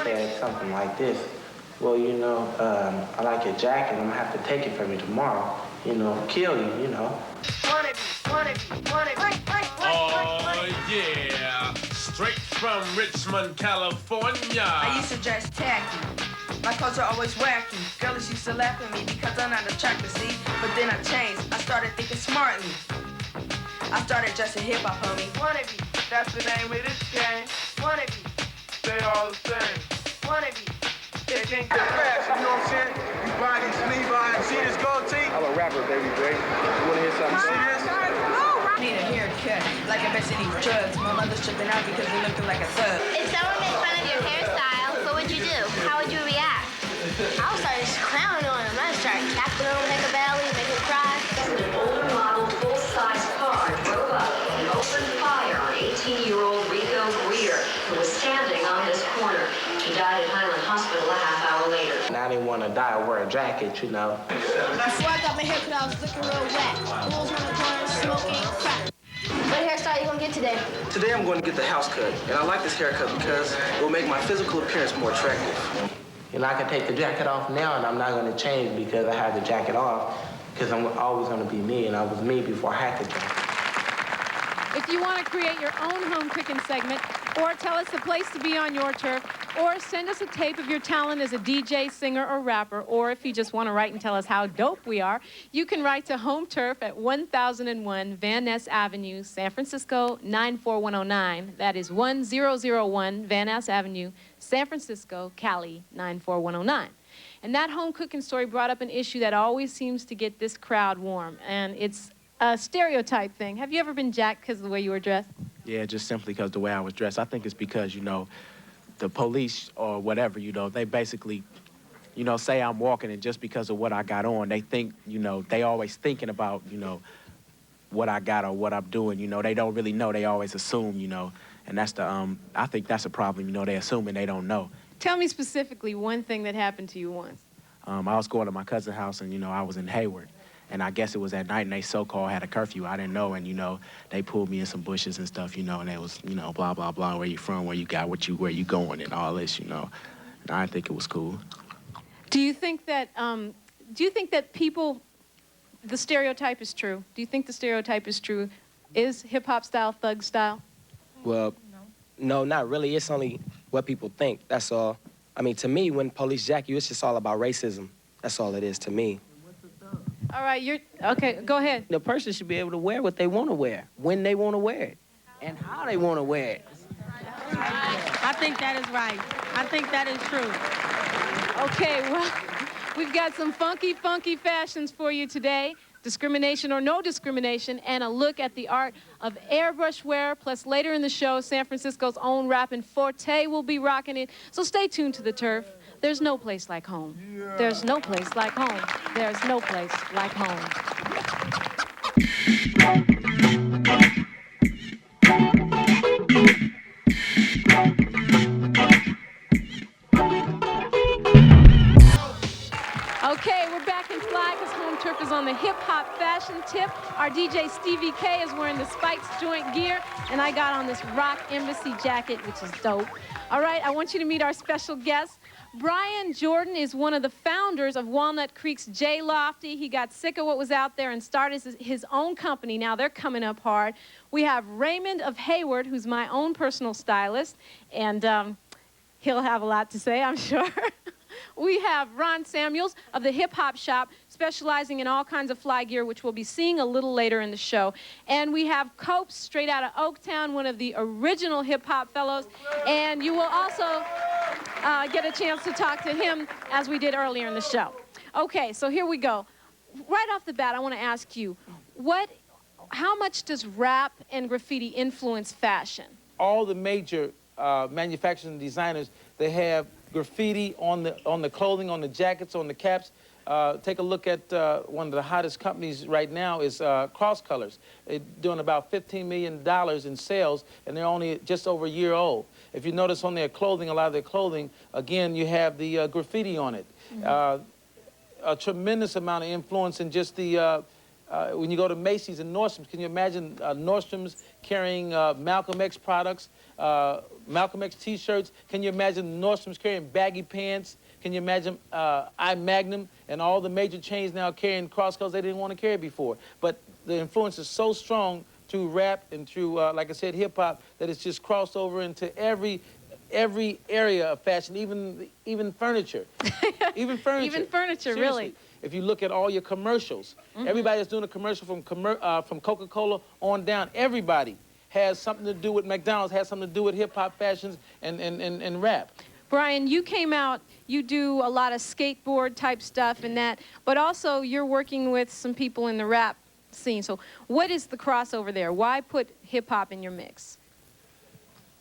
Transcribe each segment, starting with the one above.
said something like this. Well, you know, I like your jacket. I'm gonna have to take it from you tomorrow. You know, kill you, you know. Oh, yeah. Straight from Richmond, California. I used to dress tacky. My clothes are always wacky. Girls used to laugh at me because I'm not attractive, see? But then I changed. I started thinking smartly. I started dressing hip-hop, homie. Wannabe, that's the name of this game. Wannabe, They all the same. wannabe. They think they're fast, you know what I'm saying? You buy these Levi's. See this gold tee? I'm a rapper, baby boy. You wanna hear something? See this? I need a haircut, like I bet she needs drugs. My mother's tripping out because you're looking like a thug. If someone made fun of your hairstyle, what would you do? How would you react? I would start clowning on him. I'd start tapping him like a belly, make him cry. An old model full-size car drove up and opened fire on 18-year-old Rico Greer, who was standing on this corner. He died at Highland Hospital a half hour later. And I didn't want to die or wear a jacket, you know. Before I got my haircut, I was looking real wet. Bulls on the corner, smoking crack. What hairstyle you gonna get today? Today I'm going to get the house cut, and I like this haircut because it will make my physical appearance more attractive. You know, I can take the jacket off now, and I'm not going to change because I have the jacket off, because I'm always going to be me, and I was me before I had the jacket. If you want to create your own home cooking segment, or tell us the place to be on your turf, or send us a tape of your talent as a DJ, singer, or rapper, or if you just want to write and tell us how dope we are, you can write to Home Turf at 1001 Van Ness Avenue, San Francisco, 94109. That is 1001 Van Ness Avenue, San Francisco, Cali, 94109. And that home cooking story brought up an issue that always seems to get this crowd warm, and it's a stereotype thing. Have you ever been jacked because of the way you were dressed? Yeah, just simply because the way I was dressed. I think it's because, you know, the police or whatever, you know, they basically, you know, say I'm walking, and just because of what I got on, they think, you know, they always thinking about, you know, what I got or what I'm doing. You know, they don't really know. They always assume, you know, and that's the, I think that's a problem. You know, they assuming they don't know. Tell me specifically one thing that happened to you once. I was going to my cousin's house, and, you know, I was in Hayward. And I guess it was at night, and they so-called had a curfew. I didn't know, and, you know, they pulled me in some bushes and stuff, you know, and it was, you know, blah, blah, blah, where you from, where you got, where you going, and all this, you know. And I think it was cool. Do you think that people, the stereotype is true? Do you think the stereotype is true? Is hip-hop style thug style? Well, no, not really. It's only what people think, that's all. I mean, to me, when police jack you, it's just all about racism. That's all it is to me. All right, okay, go ahead. The person should be able to wear what they want to wear, when they want to wear it, and how they want to wear it. I think that is right. I think that is true. Okay, well, we've got some funky, funky fashions for you today. Discrimination or no discrimination, and a look at the art of airbrush wear. Plus, later in the show, San Francisco's own Rappin' Forte will be rocking it. So stay tuned to the turf. There's no place like home. Yeah. There's no place like home. There's no place like home. Okay, we're back in fly because Home Turf is on the hip-hop fashion tip. Our DJ Stevie K is wearing the Spikes joint gear, and I got on this Rock Embassy jacket, which is dope. All right, I want you to meet our special guest. Brian Jordan is one of the founders of Walnut Creek's J Lofty. He got sick of what was out there and started his own company. Now they're coming up hard. We have Raymond of Hayward, who's my own personal stylist, and he'll have a lot to say, I'm sure. We have Ron Samuels of the Hip Hop Shop, specializing in all kinds of fly gear, which we'll be seeing a little later in the show. And we have Copes, straight out of Oaktown, one of the original hip-hop fellows. And you will also get a chance to talk to him, as we did earlier in the show. Okay, so here we go. Right off the bat, I want to ask you, how much does rap and graffiti influence fashion? All the major manufacturers and designers, they have graffiti on the clothing, on the jackets, on the caps. Take a look at one of the hottest companies right now is Cross Colors. They're doing about $15 million in sales, and they're only just over a year old. If you notice on their clothing, a lot of their clothing, again, you have the graffiti on it. Mm-hmm. A tremendous amount of influence in just the when you go to Macy's and Nordstrom's, can you imagine Nordstrom's carrying Malcolm X products, Malcolm X T-shirts? Can you imagine Nordstrom's carrying baggy pants? Can you imagine I Magnum and all the major chains now carrying crosscoats they didn't want to carry before? But the influence is so strong through rap and through, like I said, hip-hop, that it's just crossed over into every area of fashion, even furniture. Even furniture. Even furniture, Seriously. really. If you look at all your commercials, everybody that's doing a commercial from Coca-Cola on down, everybody has something to do with McDonald's, has something to do with hip-hop fashions and rap. Brian, you came out, you do a lot of skateboard type stuff and that, but also you're working with some people in the rap scene. So what is the crossover there? Why put hip-hop in your mix?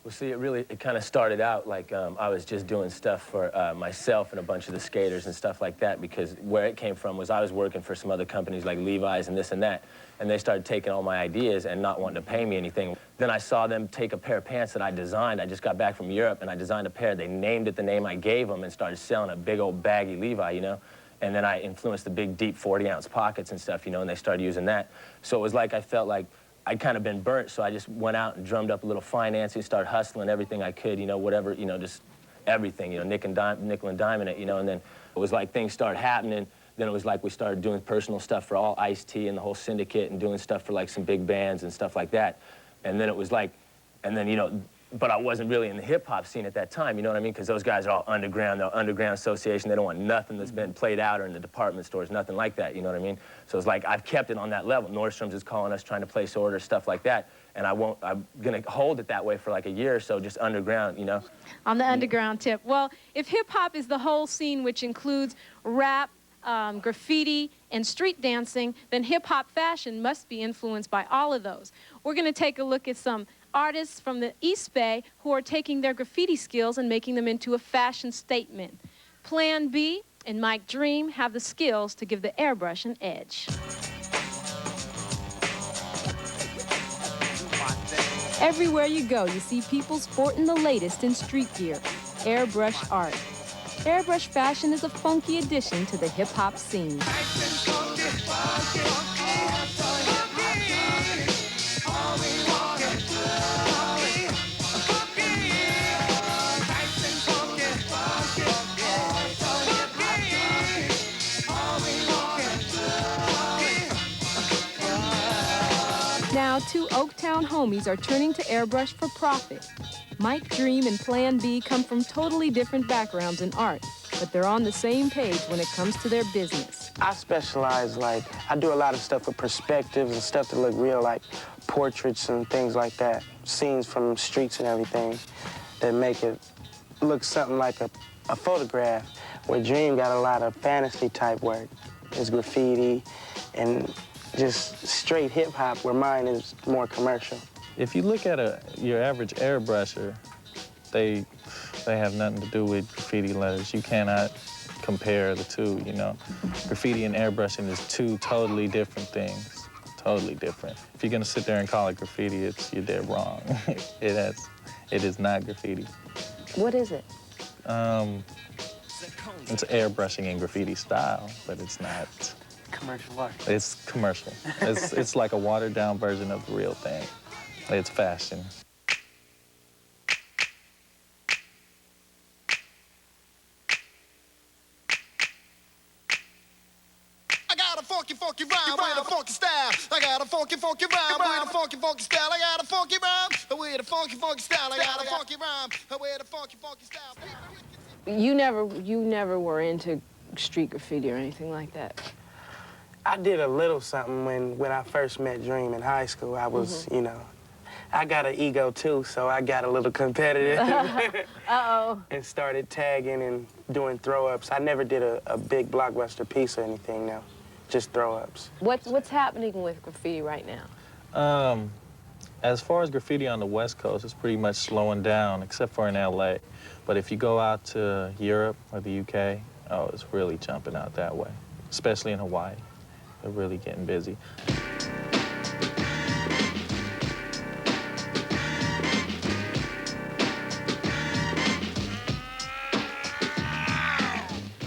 Well, see, it kind of started out like I was just doing stuff for myself and a bunch of the skaters and stuff like that, because where it came from was I was working for some other companies like Levi's and this and that, and they started taking all my ideas and not wanting to pay me anything. Then I saw them take a pair of pants that I designed. I just got back from Europe, and I designed a pair. They named it the name I gave them and started selling a big old baggy Levi, you know? And then I influenced the big, deep 40-ounce pockets and stuff, you know, and they started using that. So it was like I felt like I'd kind of been burnt, so I just went out and drummed up a little financing, started hustling everything I could, you know, whatever, you know, just everything, you know, nickel and diming it, you know, and then it was like things started happening. Then it was like we started doing personal stuff for all Ice-T and the whole syndicate and doing stuff for like some big bands and stuff like that. And then it was like, and then, you know, but I wasn't really in the hip-hop scene at that time, you know what I mean? Because those guys are all underground, they're underground association. They don't want nothing that's been played out or in the department stores, nothing like that, you know what I mean? So it's like I've kept it on that level. Nordstrom's is calling us, trying to place orders, stuff like that. And I'm gonna hold it that way for like a year or so, just underground, you know? On the underground tip. Well, if hip-hop is the whole scene, which includes rap, graffiti, and street dancing, then hip-hop fashion must be influenced by all of those. We're gonna take a look at some artists from the East Bay who are taking their graffiti skills and making them into a fashion statement. Plan B and Mike Dream have the skills to give the airbrush an edge. Everywhere you go, you see people sporting the latest in street gear, airbrush art. Airbrush fashion is a funky addition to the hip-hop scene. Now, two Oaktown homies are turning to airbrush for profit. Mike Dream and Plan B come from totally different backgrounds in art, but they're on the same page when it comes to their business. I specialize, like, I do a lot of stuff with perspectives and stuff that look real, like portraits and things like that, scenes from streets and everything that make it look something like a photograph, where Dream got a lot of fantasy type work. It's graffiti and just straight hip-hop, where mine is more commercial. If you look at your average airbrusher, they have nothing to do with graffiti letters. You cannot compare the two, you know. Graffiti and airbrushing is two totally different things, totally different. If you're gonna sit there and call it graffiti, you're dead wrong. It is not graffiti. What is it? It's airbrushing in graffiti style, but it's not. Commercial art. It's commercial. It's like a watered-down version of the real thing. It's fashion. I got a funky rhyme with a funky style. I got a funky rhyme with a funky style. I got a funky rhyme with a funky style. I got a funky rhyme with a funky style. You never were into street graffiti or anything like that? I did a little something when I first met Dream in high school. I was, you know, I got an ego too, so I got a little competitive. Uh-oh. And started tagging and doing throw-ups. I never did a big blockbuster piece or anything, no. Just throw-ups. What's happening with graffiti right now? As far as graffiti on the West Coast, it's pretty much slowing down, except for in LA. But if you go out to Europe or the UK, oh, it's really jumping out that way, especially in Hawaii. They're really getting busy.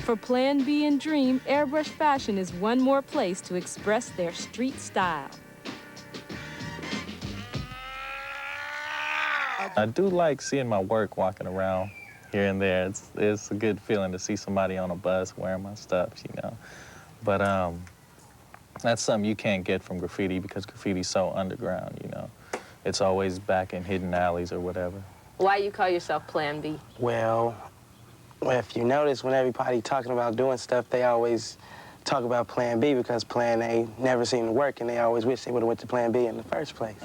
For Plan B and Dream, Airbrush Fashion is one more place to express their street style. I do like seeing my work walking around here and there. It's a good feeling to see somebody on a bus wearing my stuff, you know. But that's something you can't get from graffiti because graffiti's so underground, you know. It's always back in hidden alleys or whatever. Why you call yourself Plan B? Well, if you notice, when everybody talking about doing stuff, they always talk about Plan B because Plan A never seemed to work, and they always wish they would have went to Plan B in the first place.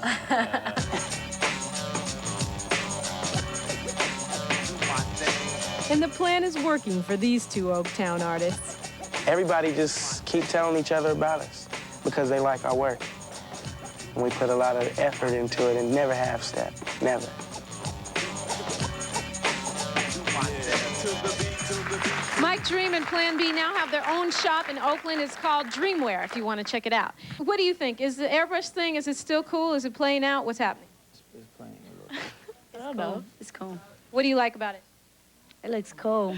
And the plan is working for these two Oaktown artists. Everybody just keep telling each other about us because they like our work. And we put a lot of effort into it and never half-step, never. Mike Dream and Plan B now have their own shop in Oakland. It's called Dreamwear, if you want to check it out. What do you think? Is the airbrush thing, is it still cool? Is it playing out? What's happening? It's playing. I don't know. It's cool. What do you like about it? It looks cool.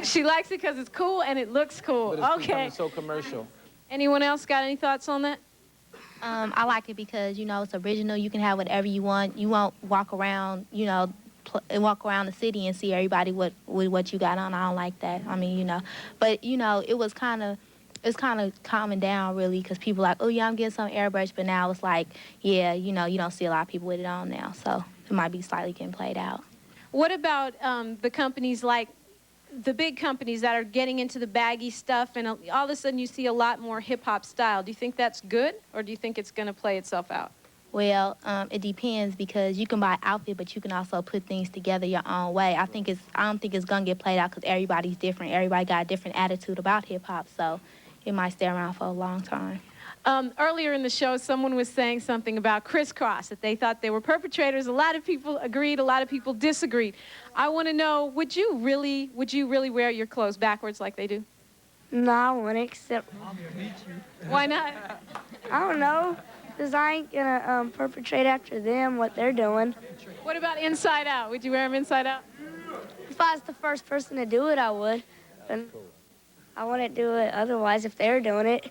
She likes it because it's cool and it looks cool. But it's Okay. becoming so commercial. Anyone else got any thoughts on that? I like it because, you know, it's original. You can have whatever you want. You won't walk around, you know, walk around the city and see everybody with what you got on. I don't like that. I mean, you know. But, you know, it's kind of calming down, really, because people are like, oh, yeah, I'm getting some airbrush. But now it's like, yeah, you know, you don't see a lot of people with it on now. So it might be slightly getting played out. What about the companies like the big companies that are getting into the baggy stuff and all of a sudden you see a lot more hip-hop style? Do you think that's good or do you think it's going to play itself out? Well, it depends because you can buy an outfit, but you can also put things together your own way. I don't think it's going to get played out because everybody's different. Everybody got a different attitude about hip-hop, so it might stay around for a long time. Earlier in the show, someone was saying something about crisscross, that they thought they were perpetrators. A lot of people agreed, a lot of people disagreed. I want to know, would you really wear your clothes backwards like they do? No, I wouldn't, except... Why not? I don't know, because I ain't gonna perpetrate after them what they're doing. What about inside out? Would you wear them inside out? If I was the first person to do it, I would. But I wouldn't do it otherwise if they're doing it.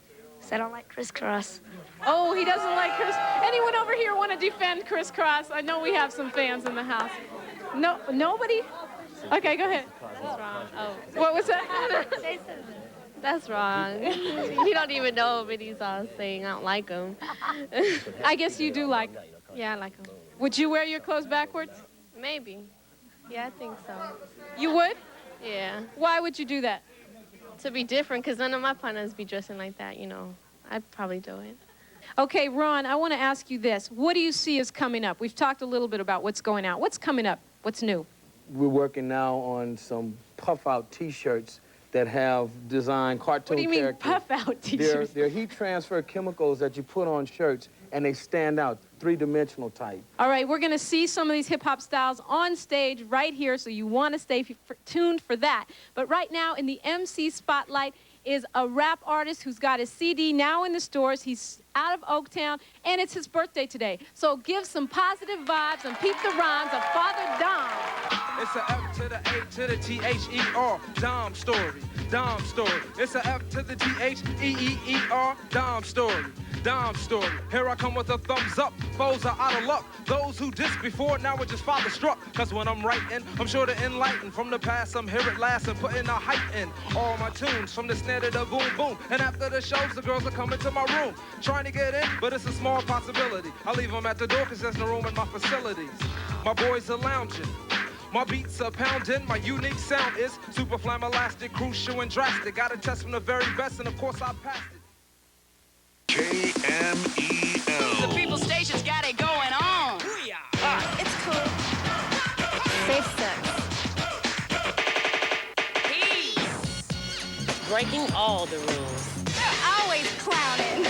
I don't like crisscross. Oh, he doesn't like Anyone over here want to defend crisscross? I know we have some fans in the house. No, nobody? Okay, go ahead. That's wrong. Oh. What was that? That's wrong. You don't even know what he's saying. I don't like him. I guess you do like them. Yeah, I like him. Would you wear your clothes backwards? Maybe. Yeah, I think so. You would? Yeah. Why would you do that? To be different, because none of my partners be dressing like that, you know. I'd probably do it. Okay, Ron, I want to ask you this. What do you see is coming up? We've talked a little bit about what's going out. What's coming up? What's new? We're working now on some puff-out T-shirts that have designed cartoon characters. What do you mean puff-out T-shirts? They're heat transfer chemicals that you put on shirts, and they stand out, three-dimensional type. All right, we're going to see some of these hip-hop styles on stage right here, so you want to stay tuned for that. But right now, in the MC Spotlight is a rap artist who's got his CD now in the stores. He's out of Oaktown, and it's his birthday today. So give some positive vibes and peep the rhymes of Father Dom. It's a F to the A to the T-H-E-R, Dom story, Dom story. It's a F to the T-H-E-E-E-R, Dom story, Dom story. Here I come with a thumbs up, foes are out of luck. Those who dissed before, now are just father struck. Cause when I'm writing, I'm sure to enlighten. From the past, I'm here at last and putting a hype in. All my tunes, from the snare to the boom boom. And after the shows, the girls are coming to my room. Trying to get in, but it's a small possibility. I leave them at the door cause there's no room in my facilities. My boys are lounging. My beats are pounding, my unique sound is super flam elastic, crucial and drastic. Got a test from the very best, and of course I passed it. KMEL. The People Station's got it going on. It's cool. Safe sex. Peace. Breaking all the rules. Always clowning.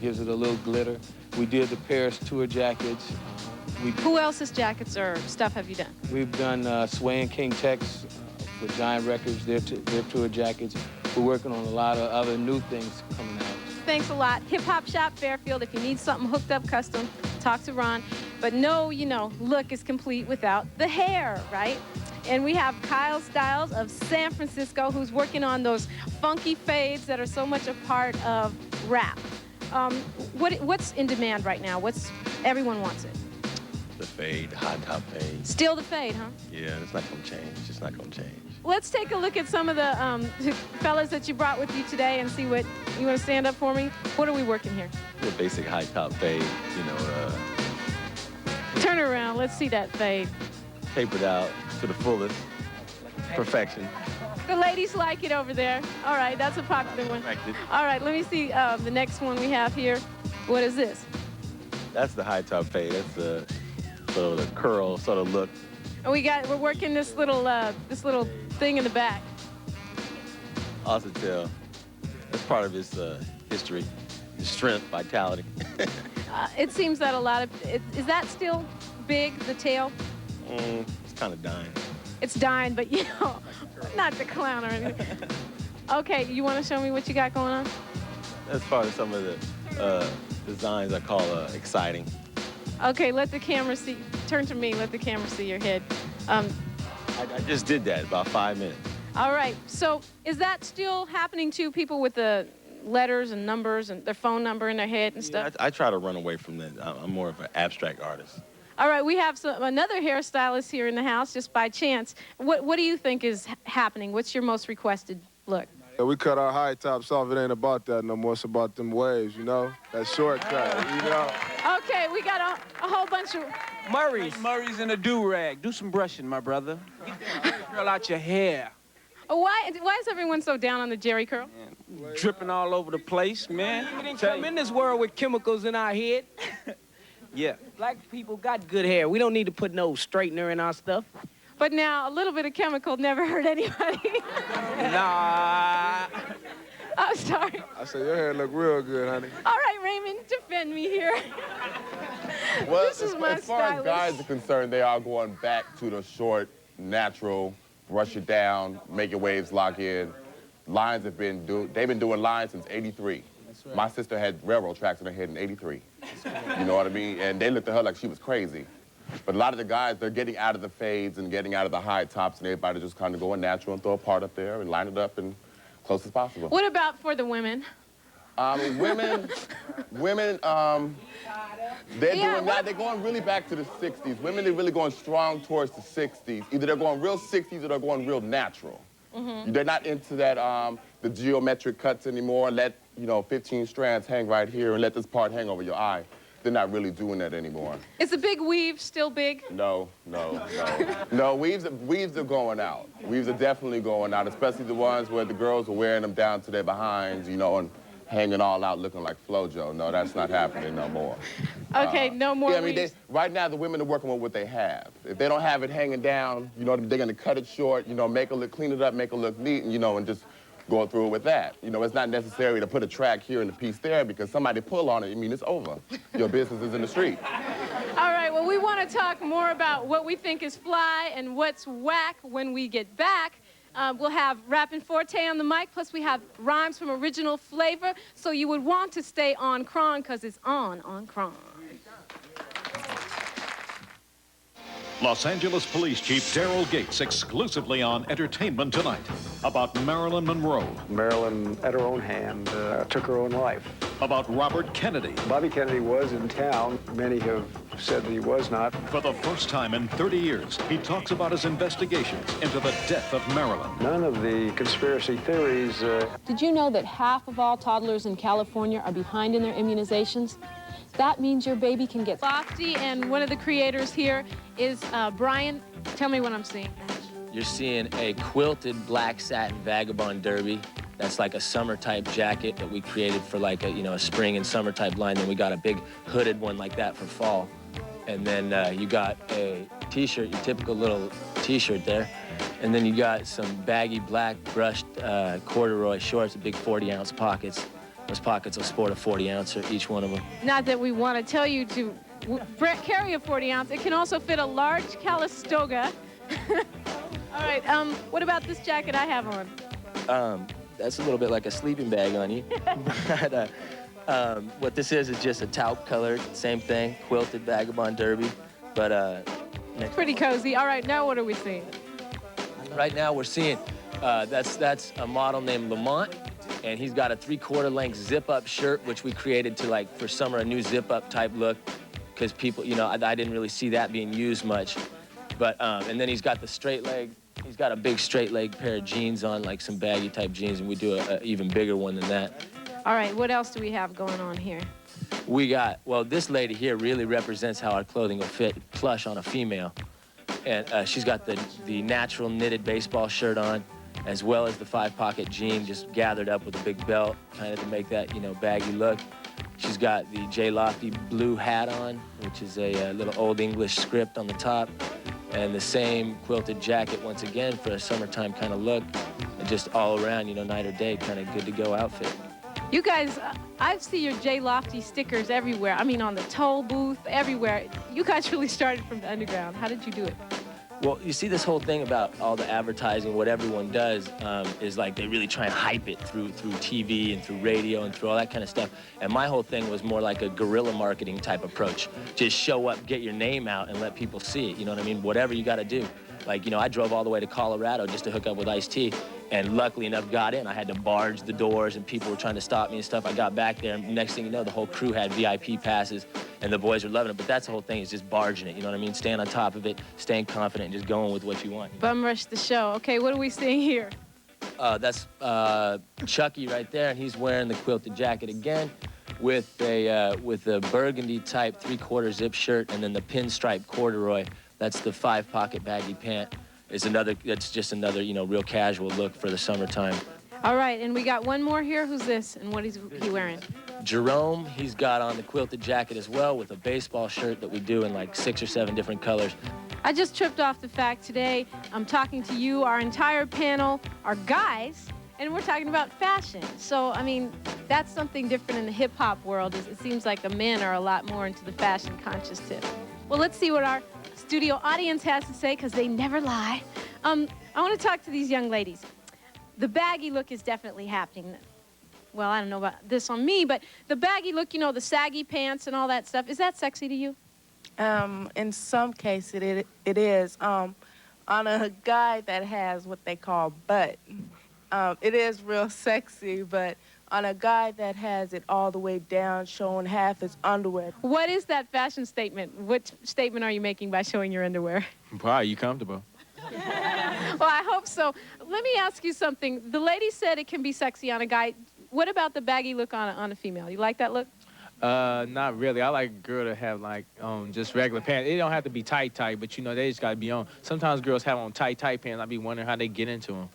Gives it a little glitter. We did the Paris tour jackets. Who else's jackets or stuff have you done? We've done Sway and King Tex for Giant Records, their tour jackets. we're working on a lot of other new things coming out. Thanks a lot. Hip Hop Shop Fairfield. If you need something hooked up custom, talk to Ron. But no, look is complete without the hair, right? And we have Kyle Styles of San Francisco, who's working on those funky fades that are so much a part of rap. What's in demand right now? Everyone wants it. The fade, the high top fade. Still the fade, huh? Yeah, it's not gonna change. It's just not gonna change. Let's take a look at some of the fellas that you brought with you today and see what, you want to stand up for me? What are we working here? The basic high top fade, Turn around, let's see that fade. tapered out to the fullest perfection. The ladies like it over there. All right, that's a popular one. All right, let me see the next one we have here. What is this? That's the high top fade. That's the sort of the curl sort of look. And we're working this little thing in the back. Also tell that's part of his history, his strength, vitality. It seems that a lot of is that still big, the tail? It's kind of dying. It's dying, but not the clown or anything. Okay, you want to show me what you got going on? As far as some of the designs I call exciting. Okay, let the camera see. Turn to me. Let the camera see your head. I just did that about 5 minutes. All right. So is that still happening to people with the letters and numbers and their phone number in their head and stuff? I try to run away from that. I'm more of an abstract artist. All right. We have another hairstylist here in the house just by chance. What do you think is happening? What's your most requested look? Yeah, we cut our high tops off. It ain't about that no more. It's about them waves, That shortcut, Okay, we got a whole bunch of... Murray's in a do-rag. Do some brushing, my brother. Curl out your hair. Why is everyone so down on the Jerry curl? Man, dripping all over the place, man. We didn't come in this world with chemicals in our head. Yeah. Black people got good hair. We don't need to put no straightener in our stuff. But now, a little bit of chemical never hurt anybody. Nah. I'm sorry. I said, your hair look real good, honey. All right, Raymond, defend me here. Well, This is my as far as stylist. guys are concerned, they are going back to the short, natural, brush it down, make your waves lock in. Lines they've been doing lines since '83. Right. My sister had railroad tracks in her head in '83. You know what I mean? And they looked at her like she was crazy. But a lot of the guys, they're getting out of the fades and getting out of the high tops, and everybody just kind of going natural and throw a part up there and line it up and close as possible. What about for the women? Women, they're going really back to the 60s. Women, they're really going strong towards the 60s. Either they're going real 60s or they're going real natural. Mm-hmm. They're not into that, the geometric cuts anymore. Let, 15 strands hang right here and let this part hang over your eye. They're not really doing that anymore. Is the big weave still big? No. No, weaves are going out. Weaves are definitely going out, especially the ones where the girls are wearing them down to their behinds, and hanging all out looking like FloJo. No, that's not happening no more. Okay, no more weaves. Right now, the women are working with what they have. If they don't have it hanging down, they're going to cut it short, make it look, clean it up, make it look neat, and just go through it with that. It's not necessary to put a track here and a piece there because somebody pull on it, it's over. Your business is in the street. All right, well, we want to talk more about what we think is fly and what's whack when we get back. We'll have Rappin' Forte on the mic, plus we have rhymes from Original Flavor, so you would want to stay on Kron because it's on Kron. Los Angeles Police Chief Daryl Gates exclusively on Entertainment Tonight about Marilyn Monroe. Marilyn, at her own hand, took her own life. About Robert Kennedy. Bobby Kennedy was in town. Many have said that he was not. For the first time in 30 years, he talks about his investigations into the death of Marilyn. None of the conspiracy theories. Did you know that half of all toddlers in California are behind in their immunizations? That means your baby can get lofty, and one of the creators here is Brian. Tell me what I'm seeing. You're seeing a quilted black satin vagabond derby. That's like a summer type jacket that we created for like a spring and summer type line. Then we got a big hooded one like that for fall. And then you got a t-shirt, your typical little t-shirt there. And then you got some baggy black brushed corduroy shorts with big 40-ounce pockets. Those pockets will sport a 40-ouncer, each one of them. Not that we want to tell you to carry a 40-ounce. It can also fit a large Calistoga. All right, what about this jacket I have on? that's a little bit like a sleeping bag on you. But what this is just a taupe colored, same thing, quilted vagabond derby. But Pretty cozy. All right, now what are we seeing? right now we're seeing that's a model named Lamont, and he's got a 3/4 length zip-up shirt, which we created to, like, for summer, a new zip-up type look, because people, you know, I didn't really see that being used much. But and then he's got the straight leg. He's got a big straight leg pair of jeans on, like some baggy type jeans, and we do a even bigger one than that. All right, what else do we have going on here? We got, well, this lady here really represents how our clothing will fit plush on a female. And she's got the natural knitted baseball shirt on, as well as the 5-pocket jean just gathered up with a big belt, kind of to make that, you know, baggy look. She's got the J. Lofty blue hat on, which is a little Old English script on the top, and the same quilted jacket once again for a summertime kind of look, and just all around, you know, night or day, kind of good to go outfit. You guys, I see your J. Lofty stickers everywhere. I mean, on the toll booth, everywhere. You guys really started from the underground. How did you do it? Well, you see, this whole thing about all the advertising, what everyone does is like they really try and hype it through TV and through radio and through all that kind of stuff. And my whole thing was more like a guerrilla marketing type approach. Just show up, get your name out, and let people see it. You know what I mean? Whatever you got to do. Like, you know, I drove all the way to Colorado just to hook up with Ice-T, and luckily enough got in. I had to barge the doors, and people were trying to stop me and stuff. I got back there, and next thing you know, the whole crew had VIP passes, and the boys were loving it. But that's the whole thing, is just barging it, you know what I mean? Staying on top of it, staying confident, and just going with what you want. Bum rush the show. Okay, what are we seeing here? That's Chucky right there, and he's wearing the quilted jacket again with a burgundy type 3/4 zip shirt, and then the pinstripe corduroy. That's the 5-pocket baggy pant. That's just another, you know, real casual look for the summertime. All right, and we got one more here. Who's this, and what is he wearing? Jerome, he's got on the quilted jacket as well with a baseball shirt that we do in like 6 or 7 different colors. I just tripped off the fact today I'm talking to you, our entire panel are guys, and we're talking about fashion. So, I mean, that's something different in the hip-hop world. It seems like the men are a lot more into the fashion-conscious tip. Well, let's see what our studio audience has to say, because they never lie. I want to talk to these young ladies. The baggy look is definitely happening. Well, I don't know about this on me, but the baggy look, you know, the saggy pants and all that stuff, is that sexy to you? In some cases, it is. On a guy that has what they call butt, it is real sexy, but on a guy that has it all the way down, showing half his underwear. What is that fashion statement? What statement are you making by showing your underwear? Probably you comfortable. Well, I hope so. Let me ask you something. The lady said it can be sexy on a guy. What about the baggy look on a female? You like that look? Not really. I like a girl to have, like, just regular pants. It don't have to be tight, but, you know, they just got to be on. Sometimes girls have on tight pants. I be wondering how they get into them.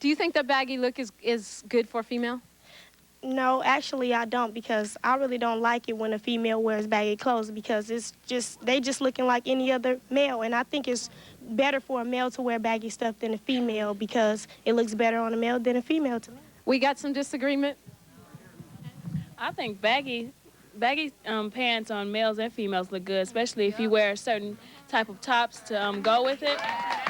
Do you think the baggy look is good for a female? No, actually I don't, because I really don't like it when a female wears baggy clothes, because they just looking like any other male, and I think it's better for a male to wear baggy stuff than a female, because it looks better on a male than a female to me. We got some disagreement? I think baggy pants on males and females look good, especially if you wear a certain type of tops to go with it.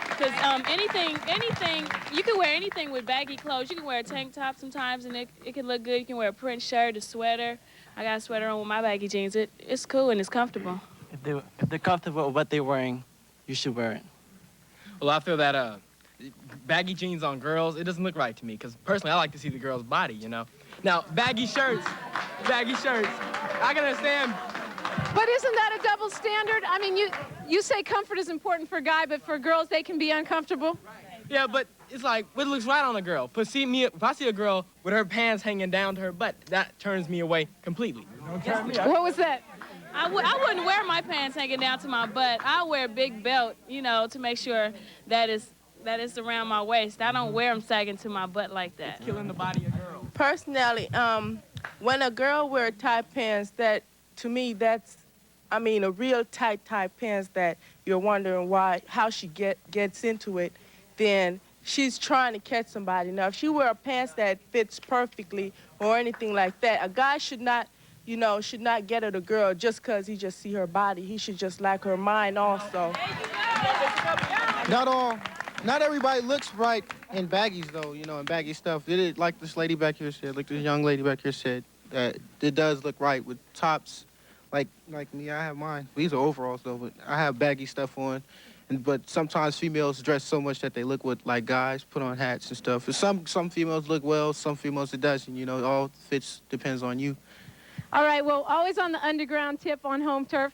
Because anything, you can wear anything with baggy clothes. You can wear a tank top sometimes, and it can look good. You can wear a print shirt, a sweater. I got a sweater on with my baggy jeans. It's cool and it's comfortable. If they're comfortable with what they're wearing, you should wear it. Well, I feel that baggy jeans on girls, it doesn't look right to me, because personally, I like to see the girl's body, you know? Now, baggy shirts, I can understand. But isn't that a double standard? I mean, you say comfort is important for a guy, but for girls, they can be uncomfortable? Yeah, but it's like, what looks right on a girl? But if I see a girl with her pants hanging down to her butt, that turns me away completely. What was that? I wouldn't wear my pants hanging down to my butt. I wear a big belt, you know, to make sure that it's around my waist. I don't wear them sagging to my butt like that. It's killing the body of girls. Personally, when a girl wears tight pants, to me, that's, I mean, a real tight pants that you're wondering how she gets into it, then she's trying to catch somebody. Now, if she wears pants that fits perfectly or anything like that, a guy should not get at a girl just because he just see her body. He should just like her mind also. Not everybody looks right in baggies, though, you know, in baggy stuff. It is, like this lady back here said, like this young lady back here said, that it does look right with tops. Like me, I have mine. These are overalls, though, but I have baggy stuff on. But sometimes females dress so much that they look what, like guys, put on hats and stuff. Some females look well, some females it doesn't. You know, it all fits, depends on you. All right, well, always on the underground tip on home turf.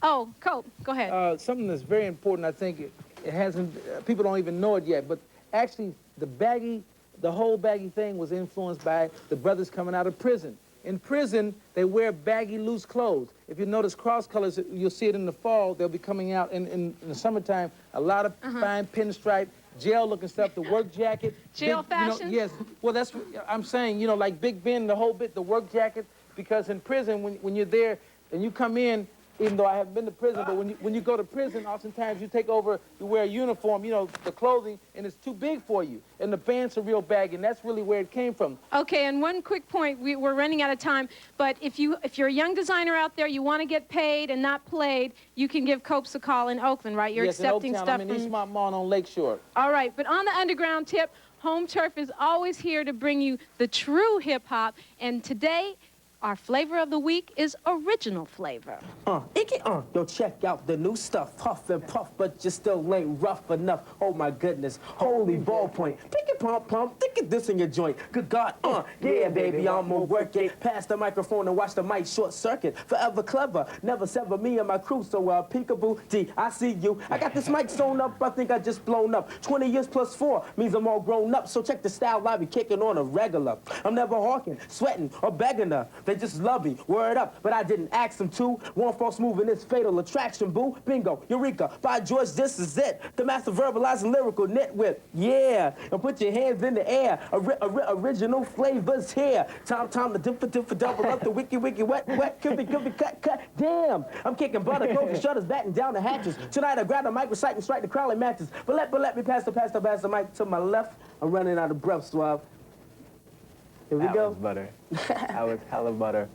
Oh, Cope, go ahead. Something that's very important, I think, it hasn't, people don't even know it yet, but actually the whole baggy thing was influenced by the brothers coming out of prison. In prison, they wear baggy, loose clothes. If you notice cross colors, you'll see it in the fall. They'll be coming out in the summertime. A lot of fine pinstripe, jail-looking stuff, the work jacket. Jail fashion? Yes. Well, that's what I'm saying. You know, like Big Ben, the whole bit, the work jacket. Because in prison, when you're there and you come in, even though I haven't been to prison, but when you go to prison, oftentimes you take over, you wear a uniform, you know, the clothing, and it's too big for you. And the pants are real baggy, and that's really where it came from. Okay, and one quick point, we're running out of time, but if you're a young designer out there, you want to get paid and not played, you can give Copes a call in Oakland, right? You're accepting stuff I'm in Eastmont Mall on Lakeshore. All right, but on the underground tip, Home Turf is always here to bring you the true hip-hop, and today, our flavor of the week is original flavor. Yo, check out the new stuff. Puff and puff, but you still ain't rough enough. Oh my goodness, holy ballpoint. Pick it, pump, pump, think of this in your joint. Good God, yeah, baby, I'ma work it. Pass the microphone and watch the mic short circuit. Forever clever, never sever me and my crew. So peekaboo, D, I see you. I got this mic sewn up, I think I just blown up. 20 years plus 4 means I'm all grown up. So check the style I be kicking on a regular. I'm never hawking, sweating, or begging her. They just love me, word up, but I didn't ask them to. One false move in this fatal attraction, boo. Bingo, eureka, by George, this is it. The master verbalizing lyrical nitwit. Yeah, and put your hands in the air. Original flavors here. Time to dip for double up the wiki, wet, could be, cut. Damn, I'm kicking butter, closing shutters, batting down the hatches. Tonight I grab the mic, recite and strike the crowd like matches. But let me pass the mic to my left. I'm running out of breath, Suave. Here we go. That was butter. That was hella butter.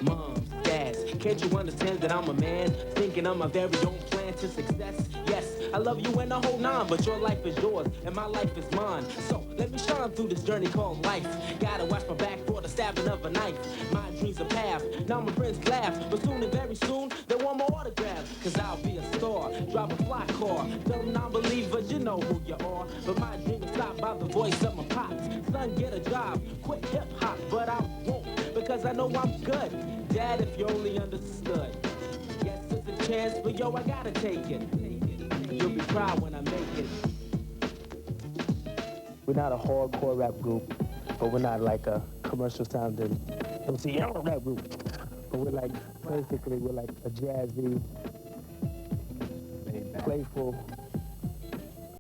Moms, dads, can't you understand that I'm a man? Thinking I'm my very own plan to success. Yes, I love you and the whole nine, but your life is yours and my life is mine. So let me shine through this journey called life. Gotta watch my back for the stabbing of a knife. My dreams a path, now my friends laugh, but soon and very soon they want my autograph. Cause I'll be a star, drive a fly car. Them non-believers, you know who you are. But my dream is stopped by the voice of my pops. Son, get a job, quit hip-hop, but I won't. Because I know I'm good. Dad, if you only understood. Yes, it's a chance, but yo, I gotta take it. You'll be proud when I make it. We're not a hardcore rap group, but we're not like a commercial sounding MC rap group. But we're like, basically, we're like a jazzy, playful,